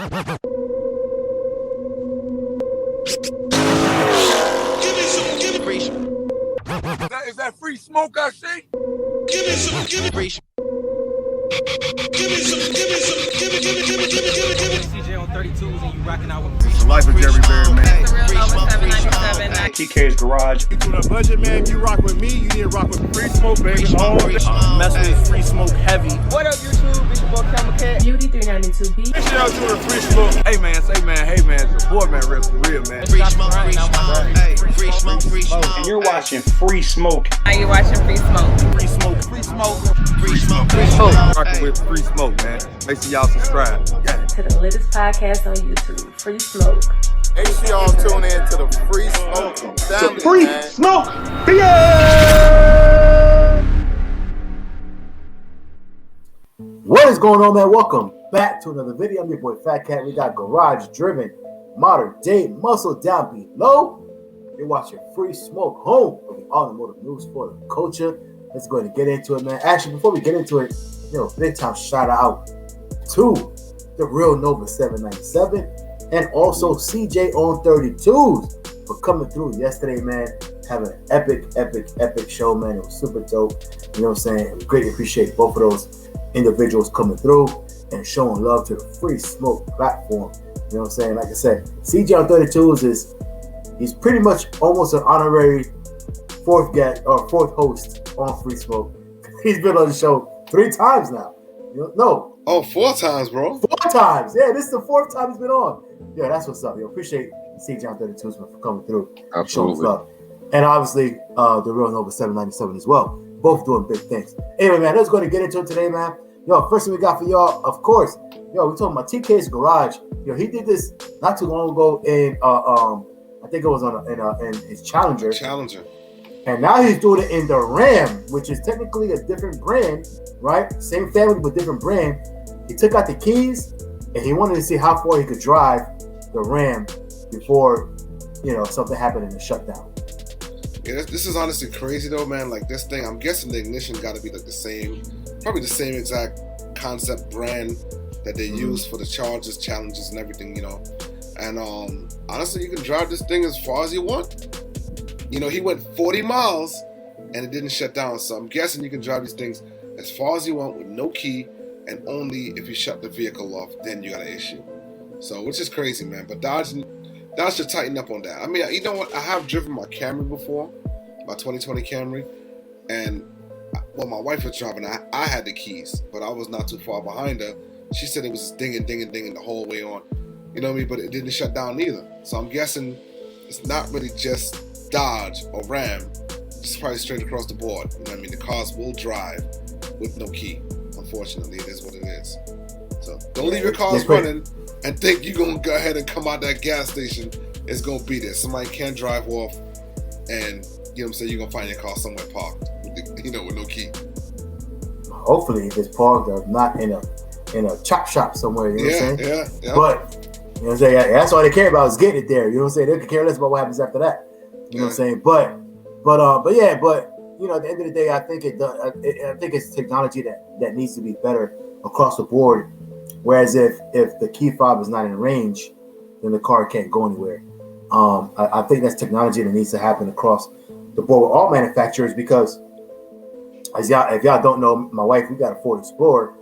Is that free smoke I see? Give me some. CJ on 32s and you rocking out with The life of Jeremy Barrett, man. That's the real Nova 797. FaTKa's Garage. You doing a budget, man? If you rock with me, you need to rock with Free Smoke, baby. Mess with Free Smoke heavy. What up, YouTube? It's your boy CashApp. Beauty 392B. Make sure y'all doing Free Smoke. Hey man, it's your boy man, real for real man. Free smoke. And you're watching Free Smoke. Are you watching Free Smoke? Free Smoke. Rocking with free smoke, man. Make sure y'all subscribe. Yeah. To the latest podcast on YouTube, Free Smoke. Make sure y'all tune in to the Free Smoke family, Free man. Smoke. What is going on, man? Welcome back to another video. I'm your boy FaTKaT. We got garage driven, modern day, muscle down below. You're watching Free Smoke, home of the automotive news for the culture. Let's go ahead and get into it, man. Actually, before we get into it, big time shout out to the real Nova 797 and also CJ on 32s for coming through yesterday, man. Having an epic show, man. It was super dope. You know what I'm saying? We greatly appreciate both of those individuals coming through and showing love to the Free Smoke platform. You know what I'm saying? Like I said, CJ on 32s he's pretty much almost an honorary fourth host on Free Smoke. He's been on the show 3 times now. No. Oh, 4 times, bro. 4 times. Yeah, this is the 4th time he's been on. Yeah, that's what's up. Appreciate CJ on 32s for coming through. Absolutely. Love. And obviously, the real Nova 797 as well. Both doing big things. Anyway, man, let's go ahead and get into it today, man. First thing we got for y'all, of course, we're talking about TK's Garage. He did this not too long ago in I think it was in his Challenger. And now he's doing it in the Ram, which is technically a different brand, right? Same family, but different brand. He took out the keys, and he wanted to see how far he could drive the Ram before, something happened in the shutdown. Yeah, this is honestly crazy though, man. Like this thing, I'm guessing the ignition got to be like the same, probably the same exact concept brand that they use for the Chargers, Challenges, and everything, And honestly, you can drive this thing as far as you want. He went 40 miles and it didn't shut down. So I'm guessing you can drive these things as far as you want with no key, and only if you shut the vehicle off, then you got an issue. So, which is crazy, man. But Dodge should tighten up on that. I mean, you know what? I have driven my Camry before, my 2020 Camry, and when my wife was driving, I had the keys, but I was not too far behind her. She said it was just dinging the whole way on. You know what I mean? But it didn't shut down either. So I'm guessing it's not really just Dodge or Ram. It's probably straight across the board. You know what I mean? The cars will drive with no key. Unfortunately, it is what it is. So don't leave your cars running and think you're going to go ahead and come out that gas station. It's going to be there. Somebody can drive off and, you're going to find your car somewhere parked, with no key. Hopefully, if it's parked or not in a chop shop somewhere, you know what I'm saying? Yeah. But, you know what I'm saying? That's all they care about is getting it there. You know what I'm saying? They could care less about what happens after that. You know what I'm saying? But at the end of the day, I think it's technology that needs to be better across the board. Whereas if the key fob is not in range, then the car can't go anywhere. I think that's technology that needs to happen across the board with all manufacturers, because if y'all don't know, my wife, we got a Ford Explorer,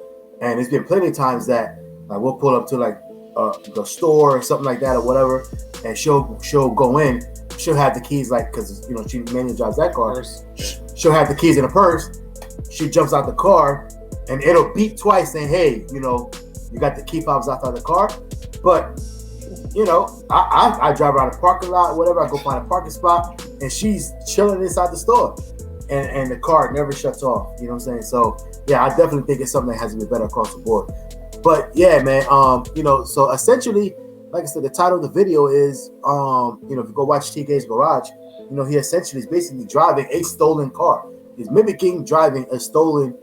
and there's been plenty of times that we'll pull up to the store or something like that or whatever, and she'll go in. She'll have the keys, because she mainly drives that car. She'll have the keys in a purse. She jumps out the car, and it'll beep twice saying, "Hey, you got the key fobs outside the car." But I drive around the parking lot, whatever. I go find a parking spot, and she's chilling inside the store, and the car never shuts off. You know what I'm saying? So yeah, I definitely think it's something that has to be better across the board. But yeah, man. So essentially, like I said, the title of the video is, if you go watch TK's Garage, he essentially is basically driving a stolen car. He's mimicking driving a stolen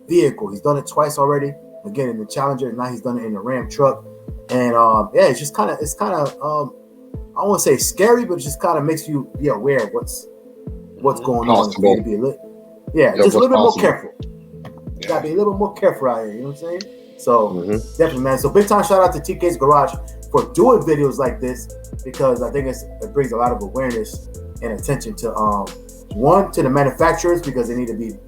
vehicle. He's done it twice already. Again, in the Challenger, and now he's done it in the Ram truck. And it's just kind of, I don't want to say scary, but it just kind of makes you be aware of what's going on. Just a little bit more careful. You gotta be a little bit more careful out here. You know what I'm saying? So definitely, man. So big time shout out to TK's Garage for doing videos like this, because I think it brings a lot of awareness and attention to one, to the manufacturers, because they need to be, you know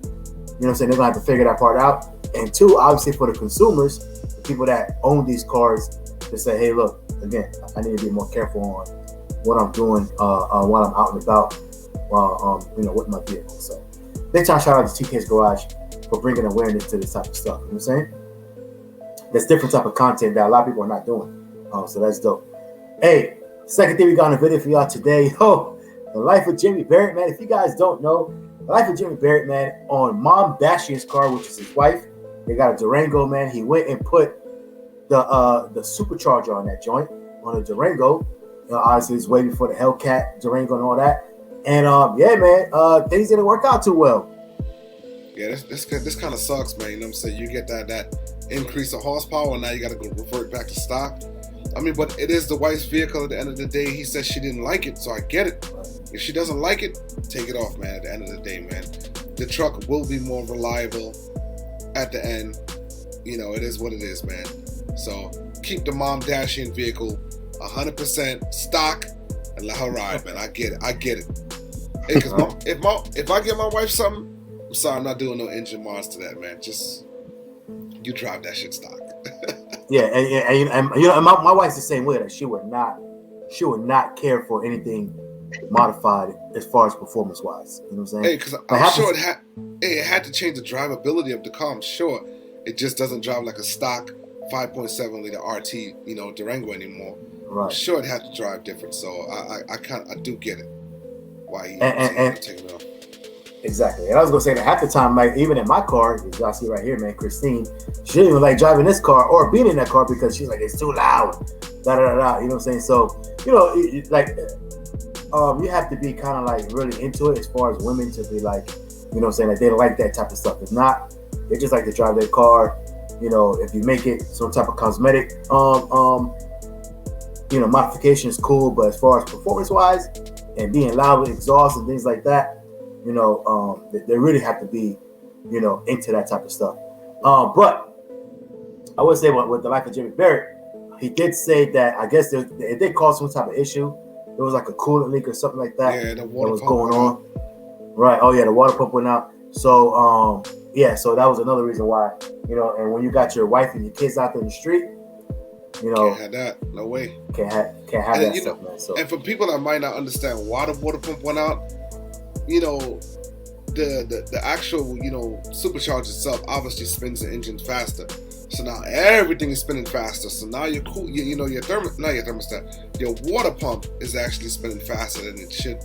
what I'm saying, they're gonna have to figure that part out. And two, obviously for the consumers, the people that own these cars, to say, hey, look, again, I need to be more careful on what I'm doing while I'm out and about, with my vehicle. So big time shout out to TK's Garage for bringing awareness to this type of stuff. You know what I'm saying? That's different type of content that a lot of people are not doing. So that's dope. Hey, second thing we got in the video for y'all today, the life of Jeremy Barrett, man. If you guys don't know, the life of Jeremy Barrett, man, on Mom Dashian's car, which is his wife, they got a Durango, man. He went and put the supercharger on that joint, on a Durango. Obviously, it's way before the Hellcat Durango and all that. And yeah, man, things didn't work out too well. Yeah, this kind of sucks, man. You know what I'm saying? You get that increase of horsepower, and now you got to go revert back to stock. I mean, but it is the wife's vehicle at the end of the day. He says she didn't like it, so I get it. If she doesn't like it, take it off, man. At the end of the day, man, the truck will be more reliable at the end. You know, it is what it is, man. So keep the Mom Dashian vehicle 100% stock and let her ride, man. I get it. Hey, cause if I get my wife something, I'm sorry, I'm not doing no engine mods to that, man. Just you drive that shit stock. Yeah, and you know, my wife's the same way. That she would not care for anything modified as far as performance wise. You know what I'm saying? Hey, because I'm sure it had to change the drivability of the car. I'm sure it just doesn't drive like a stock 5.7 liter RT, Durango anymore. Right. I'm sure it had to drive different. So I do get it. Why he taking it off. Exactly. And I was gonna say that half the time, like even in my car, as y'all see right here, man, Christine, she didn't even like driving this car or being in that car because she's like, it's too loud. Da da da da. You know what I'm saying? So, you have to be kind of like really into it as far as women to be like, you know what I'm saying, like they like that type of stuff. If not, they just like to drive their car. You know, if you make it some type of cosmetic modification is cool, but as far as performance wise and being loud with exhaust and things like that, they really have to be, into that type of stuff. But I would say with the life of Jeremy Barrett, he did say that I guess it did cause some type of issue. There was like a coolant leak or something like that. Yeah, the water was pump going on. Right. Oh yeah, the water pump went out. So so that was another reason why, and when you got your wife and your kids out there in the street, can't have that. No way. Can't have that stuff, man. So, and for people that might not understand why the water pump went out, the actual supercharger itself obviously spins the engine faster. So now everything is spinning faster. So now your thermostat, your water pump is actually spinning faster than it should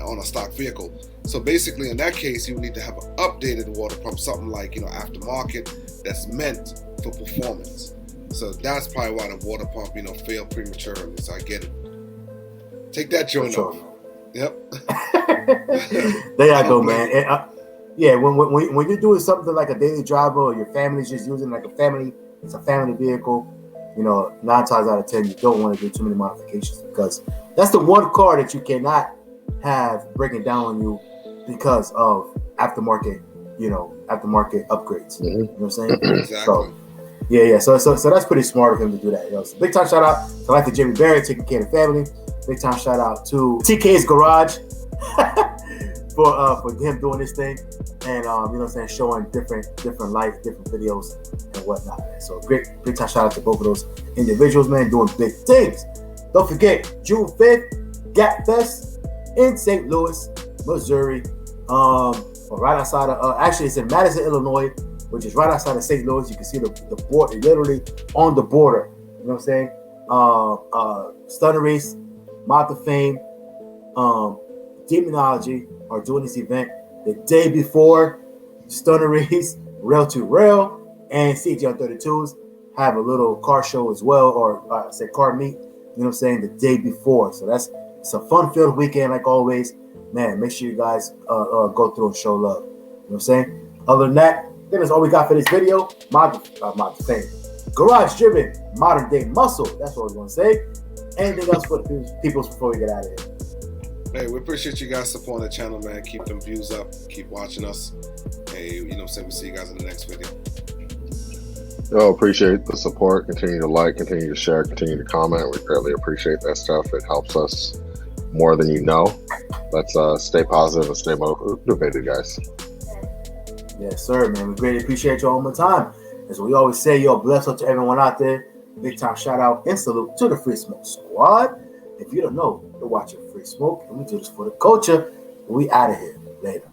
on a stock vehicle. So basically, in that case, you need to have an updated water pump, something like aftermarket that's meant for performance. So that's probably why the water pump failed prematurely. So I get it. Take that joint off. Yep. There you go, man. And, when you're doing something like a daily driver or your family's just using like it's a family vehicle, 9 times out of 10 you don't want to do too many modifications, because that's the one car that you cannot have breaking down on you because of aftermarket upgrades. You know what I'm saying? Exactly. So, yeah. So that's pretty smart of him to do that. So big time shout out to like the Jeremy Barrett taking care of the family. Big time shout out to TK's Garage for him doing this thing, and showing different life, different videos and whatnot. So big time shout out to both of those individuals, man, doing big things. Don't forget, June 5th, Gap Fest in St. Louis, Missouri. Right outside of actually it's in Madison, Illinois, which is right outside of St. Louis. You can see the border, literally on the border. You know what I'm saying? Stunner Race, Moth of Fame, Demonology are doing this event the day before. Stunner Race, Rail to Rail, and CJ on 32s have a little car show as well, or car meet. You know what I'm saying? The day before. So it's a fun-filled weekend like always. Man, make sure you guys go through and show love. You know what I'm saying? Other than that, that's all we got for this video. Moth of Fame, garage-driven, modern-day muscle. That's what I was going to say. Anything else for the peoples before we get out of here? Hey, we appreciate you guys supporting the channel, man. Keep them views up. Keep watching us. Hey, we'll see you guys in the next video. Yo, appreciate the support. Continue to like, continue to share, continue to comment. We greatly appreciate that stuff. It helps us more than you know. Let's stay positive and stay motivated, guys. Yes, sir, man. We greatly appreciate you all the time. As we always say, yo, bless up to everyone out there. Big time shout out and salute to the Free Smoke Squad. If you don't know, you're watching Free Smoke, and we do this for the culture. We out of here. Later.